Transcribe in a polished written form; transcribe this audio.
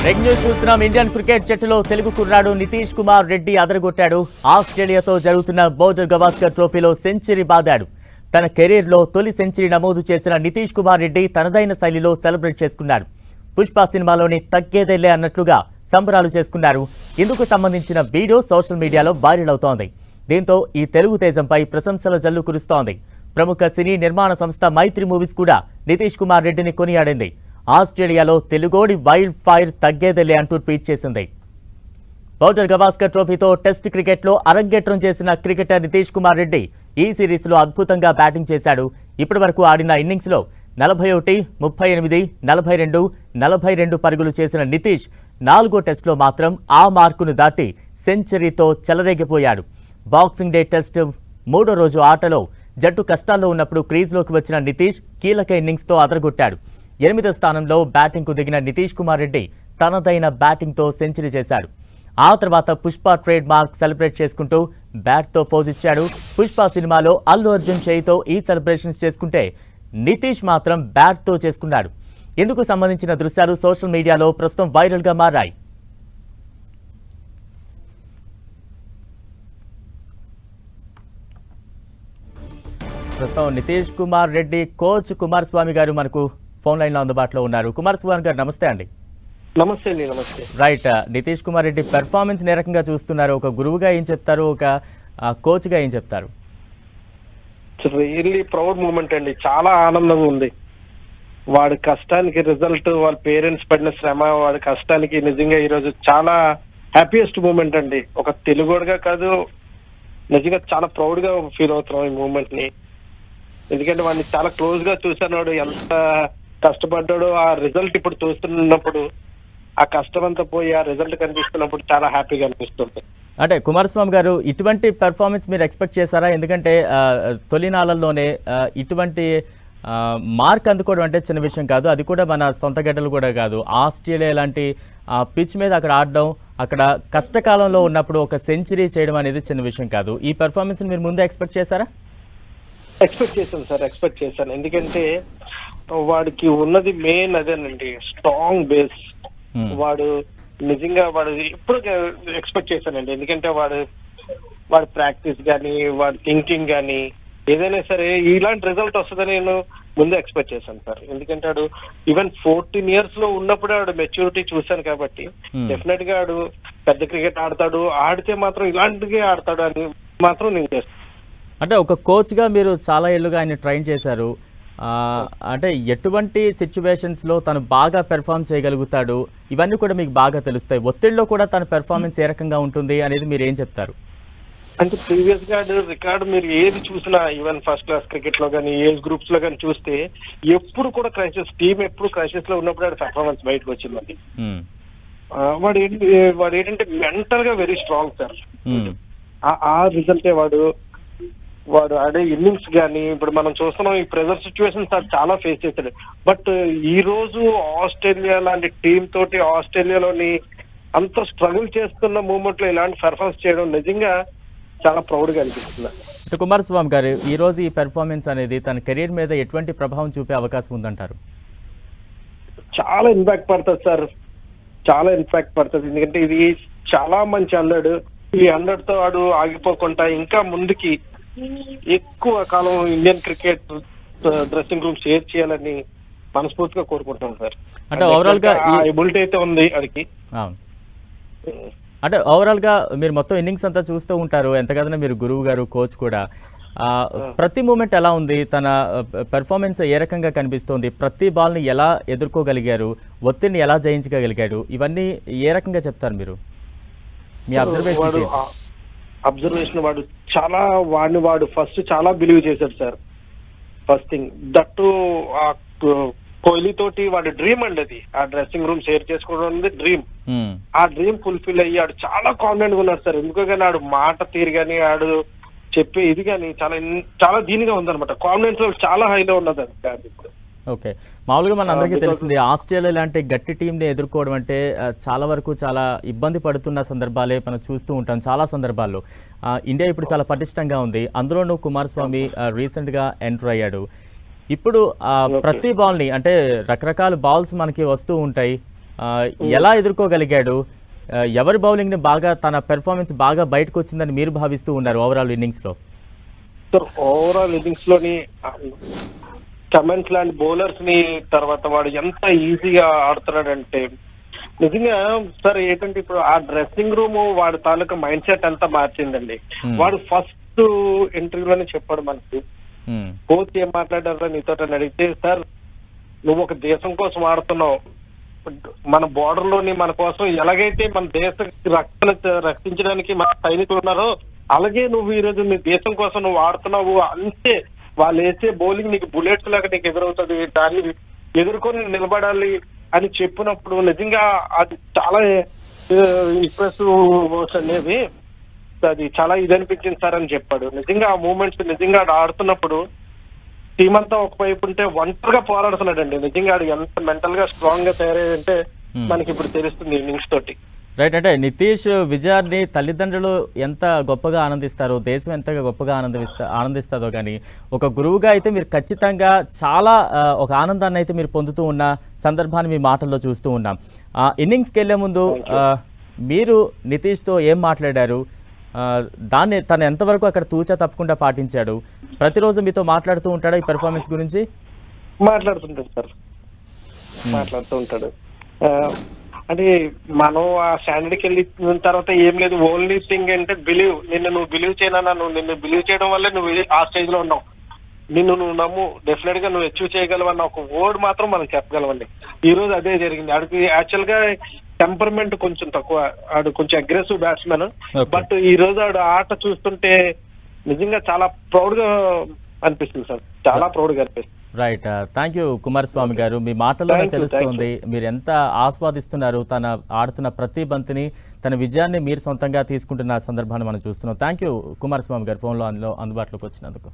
Break news చూస్తున్నాం. Indian cricket జట్టులో తెలుగు కుర్రాడు నితీష్ కుమార్ రెడ్డి అదరగొట్టాడు. ఆస్ట్రేలియాతో జరుగుతున్న బోర్డర్ గవాస్కర్ ట్రోఫీలో సెంచరీ బాదాడు. తన కెరీర్లో తొలి సెంచరీ నమోదు చేసిన నితీష్ కుమార్ రెడ్డి తనదైన శైలిలో సెలబ్రేట్ చేసుకున్నాడు. పుష్ప సినిమాలోని తగ్గేదేలే అన్నట్లుగా సంబరాలు చేసుకున్నారు. ఇందుకు సంబంధించిన వీడియో సోషల్ మీడియాలో వైరల్ అవుతోంది. దీంతో ఈ తెలుగు తేజంపై ప్రశంసల జల్లు కురుస్తోంది. ప్రముఖ సినీ నిర్మాణ సంస్థ మైత్రి మూవీస్ కూడా నితీష్ కుమార్ రెడ్డిని కొనియాడింది. ఆస్ట్రేలియాలో తెలుగోడి వైల్డ్ ఫైర్ తగ్గేదేలే అంటూ ట్వీట్ చేసింది. బోర్డర్ గవాస్కర్ ట్రోఫీతో టెస్ట్ క్రికెట్లో అరంగేట్రం చేసిన క్రికెటర్ నితీష్ కుమార్ రెడ్డి ఈ సిరీస్లో అద్భుతంగా బ్యాటింగ్ చేశాడు. ఇప్పటి వరకు ఆడిన ఇన్నింగ్స్లో 41, 38, 42, 42 పరుగులు చేసిన నితీష్ 4వ టెస్టులో మాత్రం ఆ మార్కును దాటి సెంచరీతో చెలరేగిపోయాడు. బాక్సింగ్ డే టెస్ట్ 3వ రోజు ఆటలో జట్టు కష్టాల్లో ఉన్నప్పుడు క్రీజ్లోకి వచ్చిన నితీష్ కీలక ఇన్నింగ్స్తో అదరగొట్టాడు. 8వ స్థానంలో బ్యాటింగ్కు దిగిన నితీష్ కుమార్ రెడ్డి తనదైన బ్యాటింగ్తో సెంచరీ చేశాడు. ఆ తర్వాత పుష్ప ట్రేడ్ మార్క్ సెలబ్రేట్ చేసుకుంటూ బ్యాట్తో పోజ్ ఇచ్చాడు. పుష్ప సినిమాలో అల్లు అర్జున్ చేయితో ఈ సెలబ్రేషన్స్ చేసుకుంటే నితీష్ మాత్రం బ్యాట్తో చేసుకున్నాడు. ఇందుకు సంబంధించిన దృశ్యాలు సోషల్ మీడియాలో ప్రస్తుతం వైరల్గా మారాయి. ప్రస్తుతం నితీష్ కుమార్ రెడ్డి కోచ్ కుమారస్వామి గారు మనకు ఫోన్ లైన్లో అందుబాటులో ఉన్నారు. కుమారస్వామి గారు నమస్తే అండి. నమస్తే అండి. నమస్తే. రైట్, నితీష్ కుమార్ రెడ్డి పెర్ఫార్మెన్స్ ఏ రకంగా చూస్తున్నారు? ఒక గురువుగా ఏం చెప్తారు, ఒక కోచ్గా ఏం చెప్తారు? రియల్లీ ప్రౌడ్ మూమెంట్ అండి. చాలా ఆనందంగా ఉంది. వాడి కష్టానికి రిజల్ట్, వాళ్ళ పేరెంట్స్ పడిన శ్రమ, వాడి కష్టానికి నిజంగా ఈరోజు చాలా హ్యాపీయెస్ట్ మూమెంట్ అండి. ఒక తెలుగుడుగా కాదు, నిజంగా చాలా ప్రౌడ్ గా ఫీల్ అవుతున్నాం ఈ మూమెంట్ ని. ఎందుకంటే వాడిని చాలా క్లోజ్ గా చూసాను. వాడు ఎంత కష్టపడ్డాడో ఆ రిజల్ట్ ఇప్పుడు చూస్తున్నప్పుడు, ఆ కష్టం అంతా పోయి ఆ రిజల్ట్ కనిపిస్తున్నప్పుడు చాలా హ్యాపీగా అనిపిస్తుంది. అంటే కుమారస్వామి గారు ఇటువంటి పెర్ఫార్మెన్స్ మీరు ఎక్స్పెక్ట్ చేశారా? ఎందుకంటే తొలినాళ్ళల్లోనే ఇటువంటి మార్క్ అందుకోవడం అంటే చిన్న విషయం కాదు. అది కూడా మన సొంత గడ్డలు కూడా కాదు. ఆస్ట్రేలియా లాంటి పిచ్ మీద అక్కడ ఆడడం, అక్కడ కష్టకాలంలో ఉన్నప్పుడు ఒక సెంచరీ చేయడం అనేది చిన్న విషయం కాదు. ఈ పెర్ఫార్మెన్స్ మీరు ముందే ఎక్స్పెక్ట్ చేశారా? ఎక్స్పెక్ట్ చేశాను సార్, ఎక్స్పెక్ట్ చేశాను. ఎందుకంటే వాడికి ఉన్నది మెయిన్ అదేనండి, స్ట్రాంగ్ బేస్. వాడు నిజంగా వాడు ఎప్పుడు ఎక్స్పెక్ట్ చేశానండి. ఎందుకంటే వాడు ప్రాక్టీస్ కానీ, వాడి థింకింగ్ కానీ ఏదైనా సరే ఇలాంటి రిజల్ట్ వస్తుందని నేను ముందే ఎక్స్పెక్ట్ చేశాను సార్. ఎందుకంటే వాడు ఈవెన్ 14 years లో ఉన్నప్పుడే వాడు మెచ్యూరిటీ చూశాను కాబట్టి డెఫినెట్ గా వాడు పెద్ద క్రికెట్ ఆడతాడు. ఆడితే మాత్రం ఇలాంటివి ఆడతాడు అని మాత్రం నేను చేస్తాను. అంటే ఒక కోచ్గా మీరు చాలా ఏళ్ళుగా ఆయన ట్రైన్ చేశారు. అంటే ఎటువంటి సిచ్యువేషన్స్లో తను బాగా పెర్ఫామ్ చేయగలుగుతాడు, ఇవన్నీ కూడా మీకు బాగా తెలుస్తాయి. ఒత్తిడిలో కూడా తన పెర్ఫార్మెన్స్ ఏ రకంగా ఉంటుంది అనేది మీరు ఏం చెప్తారు? అంటే ప్రీవియస్ గా రికార్డు మీరు ఏది చూసినా, ఈవెన్ ఫస్ట్ క్లాస్ క్రికెట్ లో కానీ, ఏజ్ గ్రూప్స్ లో కానీ చూస్తే ఎప్పుడు కూడా క్రైసిస్, టీం ఎప్పుడు క్రైసిస్ లో ఉన్నప్పుడు వాడి పెర్ఫార్మెన్స్ బయటకు వచ్చిందండి. వాడు ఏంటంటే మెంటల్ గా వెరీ స్ట్రాంగ్ సార్. ఆ రిజల్టే వాడు ఆడే ఇన్నింగ్స్ కానీ ఇప్పుడు మనం చూస్తున్నాం. ఈ ప్రెజర్ సిచ్యువేషన్స్ చాలా ఫేస్ చేశాడు. బట్ ఈ రోజు ఆస్ట్రేలియా లాంటి టీం తోటి ఆస్ట్రేలియాలోని అంత స్ట్రగుల్ చేస్తున్న మూమెంట్ లో ఇలాంటి పెర్ఫార్మెన్స్ చేయడం నిజంగా చాలా ప్రౌడ్ గా అనిపిస్తుంది. కుమారస్వామి గారు, ఈ రోజు ఈ పెర్ఫార్మెన్స్ అనేది తన కెరీర్ మీద ఎటువంటి ప్రభావం చూపే అవకాశం ఉందంటారు? చాలా ఇంపాక్ట్ పడుతుంది సార్, చాలా ఇంపాక్ట్ పడుతుంది. ఎందుకంటే ఇది చాలా మంచి 100. ఈ 100 తో వాడు ఆగిపోకుండా ఇంకా ముందుకి ఎక్కువ కాలం Indian cricket dressing room share చేయాలని మనస్ఫూర్తిగా కోరుకుంటాం సార్. అంటే ఓవరాల్ గా ఎబిలిటీ అయితే ఉంది వాడికి. అంటే ఓవరాల్ గా మీరు మొత్తం ఇన్నింగ్స్ అంతా చూస్తూ ఉంటారు, ఎంతగానో మీరు గురువు గారు, కోచ్ కూడా. ప్రతి మూమెంట్ ఎలా ఉంది? తన పెర్ఫార్మెన్స్ ఏ రకంగా కనిపిస్తోంది? ప్రతి బాల్ని ఎలా ఎదుర్కోగలిగారు? ఒత్తిడిని ఎలా జయించగలిగాడు? ఇవన్నీ ఏ రకంగా చెప్తారు మీరు? మీ అబ్జర్వేషన్ వాడు ఫస్ట్ చాలా బిలీవ్ చేశాడు sir. First thing that Kohli తోటి వాడి డ్రీమ్ అండి అది. ఆ డ్రెస్సింగ్ రూమ్ షేర్ చేసుకోవడం అనేది డ్రీమ్. ఆ డ్రీమ్ ఫుల్ఫిల్ అయ్యాడు. చాలా కాన్ఫిడెంట్ గా ఉన్నాడు సార్. ఎందుకో కానీ ఆడు మాట తీరు కానీ, ఆడు చెప్పే ఇది కానీ చాలా దీనిగా ఉందన్నమాట. కాన్ఫిడెన్స్ లెవెల్ చాలా హైలో ఉన్నది అది. ఓకే, మామూలుగా మన అందరికీ తెలిసింది ఆస్ట్రేలియా లాంటి గట్టి టీంని ఎదుర్కోవడం అంటే చాలా వరకు చాలా ఇబ్బంది పడుతున్న సందర్భాలే మనం చూస్తూ ఉంటాం చాలా సందర్భాల్లో. ఇండియా ఇప్పుడు చాలా పటిష్టంగా ఉంది. అందులోనూ కుమారస్వామి రీసెంట్గా ఎంటర్ అయ్యాడు. ఇప్పుడు ప్రతి బాల్ని అంటే రకరకాల బాల్స్ మనకి వస్తూ ఉంటాయి. ఎలా ఎదుర్కోగలిగాడు? ఎవరి బౌలింగ్ని బాగా తన పెర్ఫార్మెన్స్ బాగా బయటకు వచ్చిందని మీరు భావిస్తూ ఉన్నారు ఓవరాల్ ఇన్నింగ్స్లో? సార్ ఓవరాల్ ఇన్నింగ్స్ లోని కమెంట్స్ లాంటి బౌలర్స్ ని తర్వాత వాడు ఎంత ఈజీగా ఆడుతున్నాడంటే నిజంగా సార్ ఏంటంటే ఇప్పుడు ఆ డ్రెస్సింగ్ రూమ్ వాడి తాలూకా మైండ్ సెట్ అంతా మార్చిందండి. వాడు ఫస్ట్ ఇంటర్వ్యూలోనే చెప్పాడు మనకి, కోచ్ ఏం మాట్లాడారో నీతో అని అడిగితే, సార్ నువ్వు ఒక దేశం కోసం ఆడుతున్నావు, మన బోర్డర్ లోని మన కోసం ఎలాగైతే మన దేశ రక్షించడానికి మన సైనికులు ఉన్నారో అలాగే నువ్వు ఈ రోజు నీ దేశం కోసం నువ్వు ఆడుతున్నావు, అంతే వాళ్ళు వేసే బౌలింగ్ నీకు బుల్లెట్స్ లాగా నీకు ఎదురవుతుంది, దాన్ని ఎదుర్కొని నిలబడాలి అని చెప్పినప్పుడు నిజంగా అది చాలా ఇంప్రెసివ్ వర్డ్స్ అనేది, అది చాలా ఇది అనిపించింది సార్ అని చెప్పాడు. నిజంగా ఆ మూమెంట్స్ నిజంగా ఆడుతున్నప్పుడు టీం అంతా ఒకవైపు ఉంటే ఒంటరిగా పోరాడుతున్నాడండి. నిజంగా ఎంత మెంటల్ గా స్ట్రాంగ్ గా తయారయ్యంటే మనకి ఇప్పుడు తెలుస్తుంది ఇన్నింగ్స్ తోటి. రైట్, అంటే నితీష్ విజయాన్ని తల్లిదండ్రులు ఎంత గొప్పగా ఆనందిస్తారో, దేశం ఎంతగా గొప్పగా ఆనందిస్తుందో కానీ ఒక గురువుగా అయితే మీరు ఖచ్చితంగా చాలా ఒక ఆనందాన్ని అయితే మీరు పొందుతూ ఉన్న సందర్భాన్ని మీ మాటల్లో చూస్తూ ఉన్నాం. ఇన్నింగ్స్కి వెళ్లే ముందు మీరు నితీష్తో ఏం మాట్లాడారు? దాన్ని తను ఎంతవరకు అక్కడ తూచా తప్పకుండా పాటించాడు? ప్రతిరోజు మీతో మాట్లాడుతూ ఉంటాడా ఈ పెర్ఫార్మెన్స్ గురించి? మాట్లాడుతుంటాడు సార్, మాట్లాడుతూ ఉంటాడు. అంటే మనం ఆ స్టాండర్డ్కి వెళ్ళిన తర్వాత ఏం లేదు, ఓన్లీ థింగ్ అంటే బిలీవ్. నువ్వు బిలీవ్ చేయనా, నువ్వు నిన్ను బిలీవ్ చేయడం వల్లే నువ్వు ఆ స్టేజ్ లో ఉన్నావు, నువ్వు నమ్ము, డెఫినెట్ గా నువ్వు అచీవ్ చేయగలవన్న ఒక వర్డ్ మాత్రం మనం చెప్పగలవండి. ఈ రోజు అదే జరిగింది. ఆడికి యాక్చువల్ గా టెంపర్మెంట్ కొంచెం తక్కువ, ఆడు కొంచెం అగ్రెసివ్ బ్యాట్స్మెన్. బట్ ఈ రోజు ఆడు ఆట చూస్తుంటే నిజంగా చాలా ప్రౌడ్ గా అనిపిస్తుంది సార్, చాలా ప్రౌడ్ గా అనిపిస్తుంది. రైట్, థ్యాంక్ యూ కుమారస్వామి గారు. మీ మాటల్లోనే తెలుస్తోంది మీరు ఎంత ఆస్వాదిస్తున్నారు తన ఆడుతున్న ప్రతి బంతిని, తన విజయాన్ని మీరు సొంతంగా తీసుకుంటున్న సందర్భాన్ని మనం చూస్తున్నాం. థ్యాంక్ యూ కుమారస్వామి గారు, ఫోన్లో అందుబాటులోకి వచ్చినందుకు.